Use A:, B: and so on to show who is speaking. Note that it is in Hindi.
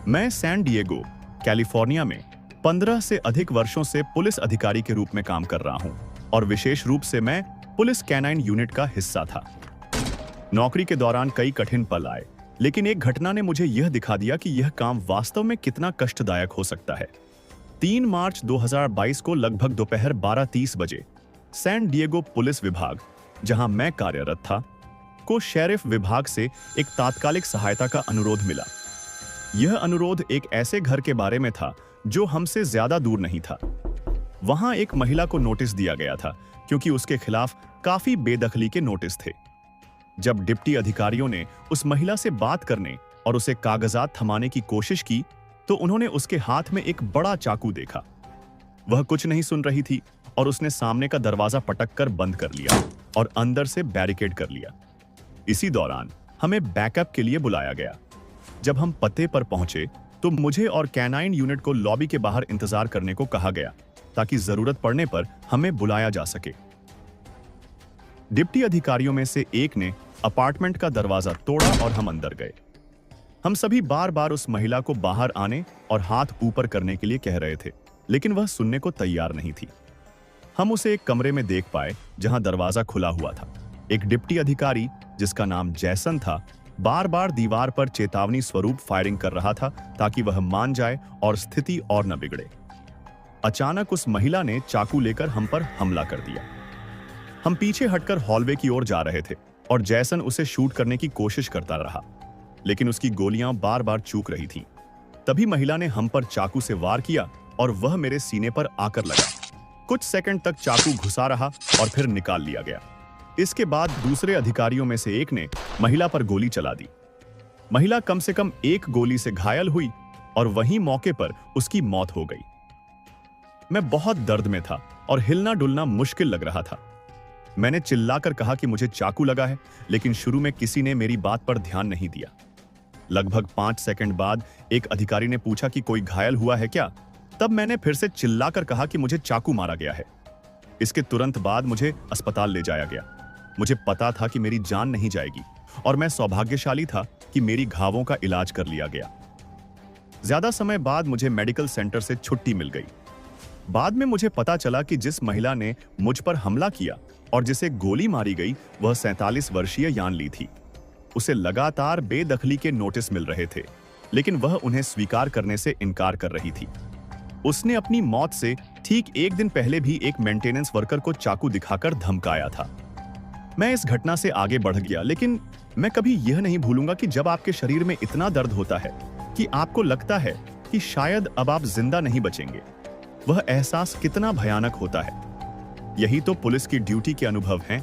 A: मैं सैन डिएगो, कैलिफोर्निया में 15 से अधिक वर्षों से पुलिस अधिकारी के रूप में काम कर रहा हूं और विशेष रूप से मैं पुलिस कैनाइन यूनिट का हिस्सा था। नौकरी के दौरान कई कठिन पल आए, लेकिन एक घटना ने मुझे यह दिखा दिया कि यह काम वास्तव में कितना कष्टदायक हो सकता है। 3 मार्च 2022 को लगभग दोपहर 12:30 बजे सैन डिएगो पुलिस विभाग, जहां मैं कार्यरत था, को शेरिफ विभाग से एक तात्कालिक सहायता का अनुरोध मिला। यह अनुरोध एक ऐसे घर के बारे में था जो हमसे ज्यादा दूर नहीं था। वहां एक महिला को नोटिस दिया गया था क्योंकि उसके खिलाफ काफी बेदखली के नोटिस थे। जब डिप्टी अधिकारियों ने उस महिला से बात करने और उसे कागजात थमाने की कोशिश की तो उन्होंने उसके हाथ में एक बड़ा चाकू देखा। वह कुछ नहीं सुन रही थी और उसने सामने का दरवाजा पटक कर बंद कर लिया और अंदर से बैरिकेड कर लिया। इसी दौरान हमें बैकअप के लिए बुलाया गया। जब हम पते पर पहुंचे तो मुझे और कैनाइन यूनिट को लॉबी के बाहर इंतजार करने को कहा गया ताकि जरूरत पड़ने पर हमें बुलाया जा सके। डिप्टी अधिकारियों में से एक ने अपार्टमेंट का दरवाजा तोड़ा और हम अंदर गए। हम सभी बार बार उस महिला को बाहर आने और हाथ ऊपर करने के लिए कह रहे थे, लेकिन वह सुनने को तैयार नहीं थी। हम उसे एक कमरे में देख पाए जहां दरवाजा खुला हुआ था। एक डिप्टी अधिकारी जिसका नाम जैसन था, बार बार दीवार पर चेतावनी स्वरूप फायरिंग कर रहा था ताकि वह मान जाए और स्थिति और न बिगड़े। अचानक उस महिला ने चाकू लेकर हम पर हमला कर दिया। हम पीछे हटकर हॉलवे की ओर जा रहे थे और जैसन उसे शूट करने की कोशिश करता रहा, लेकिन उसकी गोलियां बार बार चूक रही थीं। तभी महिला ने हम पर चाकू से वार किया और वह मेरे सीने पर आकर लगा। कुछ सेकंड तक चाकू घुसा रहा और फिर निकाल लिया गया। इसके बाद दूसरे अधिकारियों में से एक ने महिला पर गोली चला दी। महिला कम से कम एक गोली से घायल हुई और वहीं मौके पर उसकी मौत हो गई। मैं बहुत दर्द में था और हिलना डुलना मुश्किल लग रहा था। मैंने चिल्लाकर कहा कि मुझे चाकू लगा है, लेकिन शुरू में किसी ने मेरी बात पर ध्यान नहीं दिया। लगभग 5 सेकंड बाद एक अधिकारी ने पूछा कि कोई घायल हुआ है क्या? तब मैंने फिर से चिल्लाकर कहा कि मुझे चाकू मारा गया है। इसके तुरंत बाद मुझे अस्पताल ले जाया गया। मुझे पता था कि मेरी जान नहीं जाएगी और मैं सौभाग्यशाली था कि मेरी घावों का इलाज कर लिया गया। ज्यादा समय बाद मुझे मेडिकल सेंटर से छुट्टी मिल गई। बाद में मुझे पता चला कि जिस महिला ने मुझ पर हमला किया और जिसे गोली मारी गई वह 47 वर्षीय यान ली थी। उसे लगातार बेदखली के नोटिस मिल रहे थे, लेकिन वह उन्हें स्वीकार करने से इनकार कर रही थी। उसने अपनी मौत से ठीक एक दिन पहले भी एक मेंटेनेंस वर्कर को चाकू दिखाकर धमकाया था। मैं इस घटना से आगे बढ़ गया, लेकिन मैं कभी यह नहीं भूलूंगा कि जब आपके शरीर में इतना दर्द होता है कि आपको लगता है कि शायद अब आप जिंदा नहीं बचेंगे, वह एहसास कितना भयानक होता है। यही तो पुलिस की ड्यूटी के अनुभव हैं